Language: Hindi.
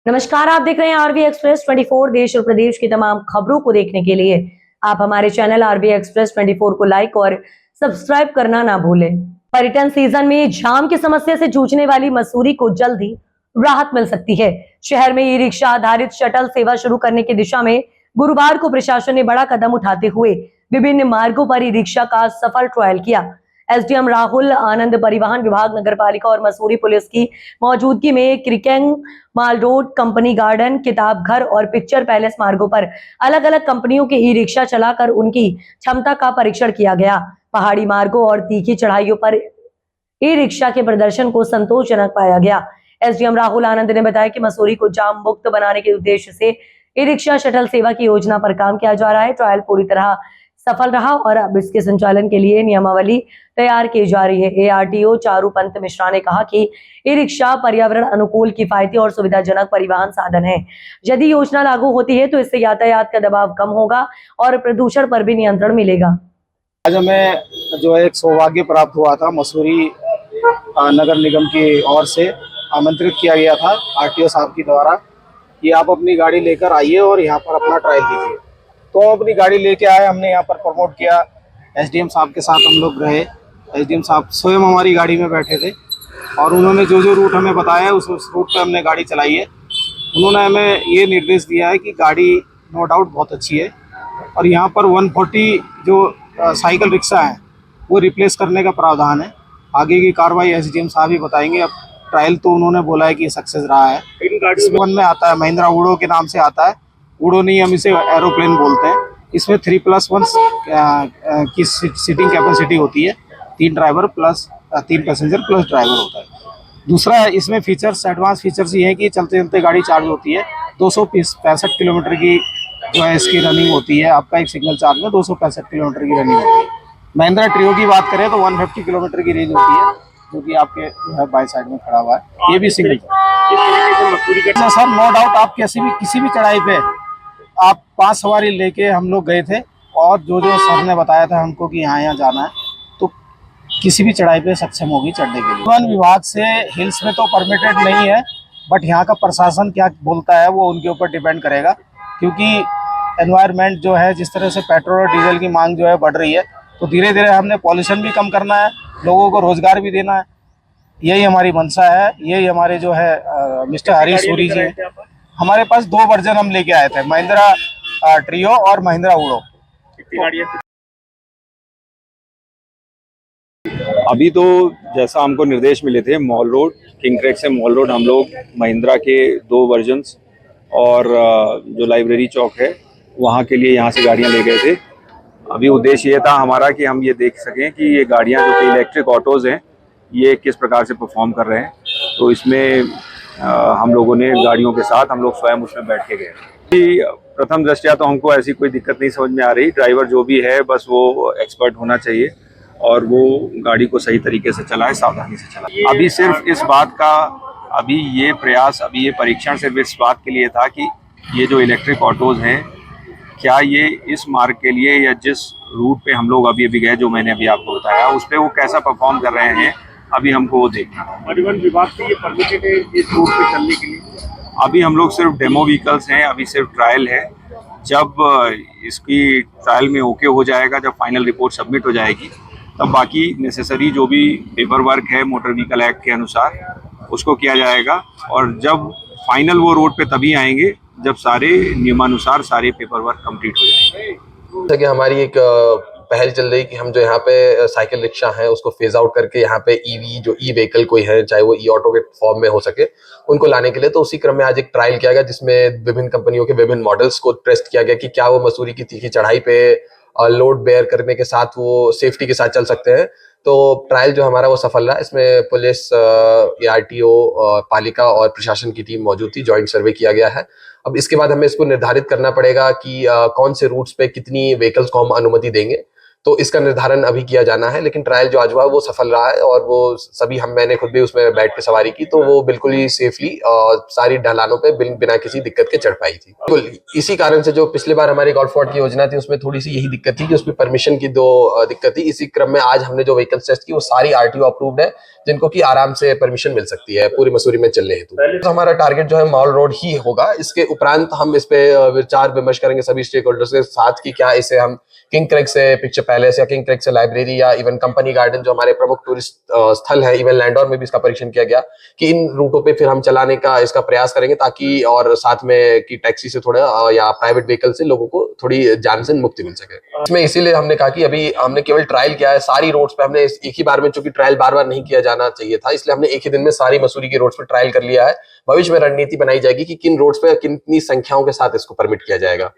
नमस्कार, आप देख रहे हैं आरबी एक्सप्रेस 24। देश और प्रदेश की तमाम खबरों को देखने के लिए आप हमारे चैनल आरबी एक्सप्रेस 24 को लाइक और सब्सक्राइब करना ना भूलें। पर्यटन सीजन में जाम की समस्या से जूझने वाली मसूरी को जल्द ही राहत मिल सकती है। शहर में ई रिक्शा आधारित शटल सेवा शुरू करने की दिशा में गुरुवार को प्रशासन ने बड़ा कदम उठाते हुए विभिन्न मार्गों पर ई रिक्शा का सफल ट्रायल किया। एसडीएम राहुल आनंद, परिवहन विभाग, नगर पालिका और मसूरी पुलिस की मौजूदगी में क्रिकेंग, माल रोड, कंपनी गार्डन, किताब घर और पिक्चर पैलेस मार्गों पर अलग अलग कंपनियों के ई रिक्शा चलाकर उनकी क्षमता का परीक्षण किया गया। पहाड़ी मार्गों और तीखी चढ़ाइयों पर ई रिक्शा के प्रदर्शन को संतोषजनक पाया गया। एसडीएम राहुल आनंद ने बताया कि मसूरी को जाम मुक्त बनाने के उद्देश्य से ई रिक्शा शटल सेवा की योजना पर काम किया जा रहा है। ट्रायल पूरी तरह सफल रहा और अब इसके संचालन के लिए नियमावली तैयार की जा रही है। एआरटीओ चारूपंत मिश्रा ने कहा कि ई रिक्शा पर्यावरण अनुकूल, किफायती और सुविधाजनक परिवहन साधन है। यदि योजना लागू होती है तो इससे यातायात का दबाव कम होगा और प्रदूषण पर भी नियंत्रण मिलेगा। आज हमें जो है एक सौभाग्य प्राप्त हुआ था। मसूरी नगर निगम की ओर से आमंत्रित किया गया था आरटीओ साहब की द्वारा कि आप अपनी गाड़ी लेकर आइए और यहाँ पर अपना ट्रायल दीजिए। तो हम अपनी गाड़ी लेके आए, हमने यहाँ पर प्रमोट किया। एसडीएम साहब के साथ हम लोग रहे। एसडीएम साहब स्वयं हमारी गाड़ी में बैठे थे और उन्होंने जो जो रूट हमें बताया उस रूट पर हमने गाड़ी चलाई है। उन्होंने हमें ये निर्देश दिया है कि गाड़ी नो डाउट बहुत अच्छी है और यहाँ पर 140 जो साइकिल रिक्शा है वो रिप्लेस करने का प्रावधान है। आगे की कार्रवाई एसडीएम साहब ही बताएंगे। अब ट्रायल तो उन्होंने बोला है कि सक्सेस रहा है। इसमें वन में आता है, महिंद्रा उड़ो के नाम से आता है। उड़ो नहीं, हम इसे एरोप्लेन बोलते हैं। इसमें 3+1 की सीटिंग कैपेसिटी होती है। 3 driver plus 3 passenger plus driver होता है। दूसरा इसमें फीचर्स, एडवांस फीचर्स ये हैं कि चलते चलते गाड़ी चार्ज होती है। 265 किलोमीटर की जो है इसकी रनिंग होती है। आपका एक सिंगल चार्ज में 265 किलोमीटर की रनिंग होती है। महिंद्रा ट्रियो की बात करें तो 150 किलोमीटर की रेंज होती है, जो कि आपके जो है बाई साइड में खड़ा हुआ है। ये भी सिंगल सर, नो डाउट। आप किसी भी चढ़ाई पे आप 5 सवारी लेके हम लोग गए थे और जो जो सर ने बताया था हमको कि यहाँ जाना है, तो किसी भी चढ़ाई पे सक्षम होगी चढ़ने के लिए। वन विभाग से हिल्स में तो परमिटेड नहीं है, बट यहाँ का प्रशासन क्या बोलता है वो उनके ऊपर डिपेंड करेगा। क्योंकि एनवायरनमेंट जो है, जिस तरह से पेट्रोल और डीजल की मांग जो है बढ़ रही है, तो धीरे धीरे हमने पॉल्यूशन भी कम करना है, लोगों को रोजगार भी देना है। यही हमारी मंशा है। यही हमारे जो है मिस्टर हरीश सूरी जी, हमारे पास 2 वर्जन हम लेके आए थे, महिंद्रा ट्रियो और महिंद्रा उड़ो। अभी तो जैसा हमको निर्देश मिले थे, मॉल रोड, किंग ट्रैक से मॉल रोड हम लोग महिंद्रा के 2 वर्जन्स और जो लाइब्रेरी चौक है वहाँ के लिए यहाँ से गाड़ियाँ ले गए थे। अभी उद्देश्य ये था हमारा कि हम ये देख सकें कि ये गाड़ियाँ जो कि इलेक्ट्रिक ऑटोज़ हैं ये किस प्रकार से परफॉर्म कर रहे हैं। तो इसमें हम लोगों ने गाड़ियों के साथ हम लोग स्वयं उसमें बैठ के गए। प्रथम दृष्टया तो हमको ऐसी कोई दिक्कत नहीं समझ में आ रही। ड्राइवर जो भी है बस वो एक्सपर्ट होना चाहिए और वो गाड़ी को सही तरीके से चलाए, सावधानी से चलाए। अभी सिर्फ इस बात का ये परीक्षण सिर्फ इस बात के लिए था कि ये जो इलेक्ट्रिक ऑटोज़ हैं क्या ये इस मार्ग के लिए या जिस रूट पे हम लोग अभी गए, जो मैंने अभी आपको बताया, उस पर वो कैसा परफॉर्म कर रहे हैं, अभी हमको वो देखना है। परिवहन विभाग से ये परमिटेड है इस रूट पे चलने के लिए? अभी हम लोग सिर्फ डेमो व्हीकल्स हैं, अभी सिर्फ ट्रायल है। जब इसकी ट्रायल में ओके हो जाएगा, जब फाइनल रिपोर्ट सबमिट हो जाएगी, तब बाकी नेसेसरी जो भी पेपर वर्क है मोटर व्हीकल एक्ट के अनुसार उसको किया जाएगा। और जब फाइनल वो रोड पे तभी आएंगे जब सारे नियमानुसार सारे पेपर वर्क कंप्लीट हो जाएंगे। जैसा कि हमारी एक पहल चल रही कि हम जो यहाँ पे साइकिल रिक्शा है उसको फेज आउट करके यहाँ पे ईवी जो ई व्हीकल कोई है, चाहे वो ई ऑटो के फॉर्म में हो सके, उनको लाने के लिए, तो उसी क्रम में आज एक ट्रायल किया गया जिसमें विभिन्न कंपनियों के विभिन्न मॉडल्स को टेस्ट किया गया कि क्या वो मसूरी की तीखी चढ़ाई पे लोड बेयर करने के साथ वो सेफ्टी के साथ चल सकते हैं। तो ट्रायल जो हमारा वो सफल रहा। इसमें पुलिस, आरटीओ, पालिका और प्रशासन की टीम मौजूद थी। जॉइंट सर्वे किया गया है। अब इसके बाद हमें इसको निर्धारित करना पड़ेगा कि कौन से रूट्स पे कितनी व्हीकल्स को हम अनुमति देंगे। तो इसका निर्धारण अभी किया जाना है। लेकिन ट्रायल जो आज हुआ वो सफल रहा है और वो सभी मैंने खुद भी उसमें बैठ के सवारी की, तो वो बिल्कुल ही सेफली सारी ढलानों पे बिना किसी दिक्कत के चढ़ पाई थी। बिल्कुल इसी कारण से जो पिछले बार हमारी गॉड फोर्ट की योजना थी उसमें थोड़ी सी यही दिक्कत थी कि उसमें परमिशन की दिक्कत थी। इसी क्रम में आज हमने जो व्हीकल्स टेस्ट की वो सारी आरटीओ अप्रूव्ड है, जिनको की आराम से परमिशन मिल सकती है पूरी मसूरी में चलने हेतु। तो हमारा टारगेट जो है मॉल रोड ही होगा। इसके उपरांत हम इस पे विचार विमर्श करेंगे सभी स्टेक होल्डर्स के साथ कि क्या इसे हम किंग क्रेग से पिक्चर पैलेस या किंग क्रेग से लाइब्रेरी या इवन कंपनी गार्डन जो हमारे प्रमुख टूरिस्ट स्थल है, इवन लैंडोर में भी इसका परीक्षण किया गया कि इन रूटों पे फिर हम चलाने का इसका प्रयास करेंगे, ताकि और साथ में कि टैक्सी से थोड़ा या प्राइवेट व्हीकल से लोगों को थोड़ी जान से मुक्ति मिल सके। इसमें इसीलिए हमने कहा कि अभी हमने केवल ट्रायल किया है सारी रोड्स पे। हमने एक ही बार में, चूंकि ट्रायल बार बार नहीं किया जाना चाहिए था, इसलिए हमने एक ही दिन में सारी मसूरी की रोड्स पे ट्रायल कर लिया है। भविष्य में रणनीति बनाई जाएगी कि किन रोड्स पे कितनी संख्याओं के साथ इसको परमिट किया जाएगा।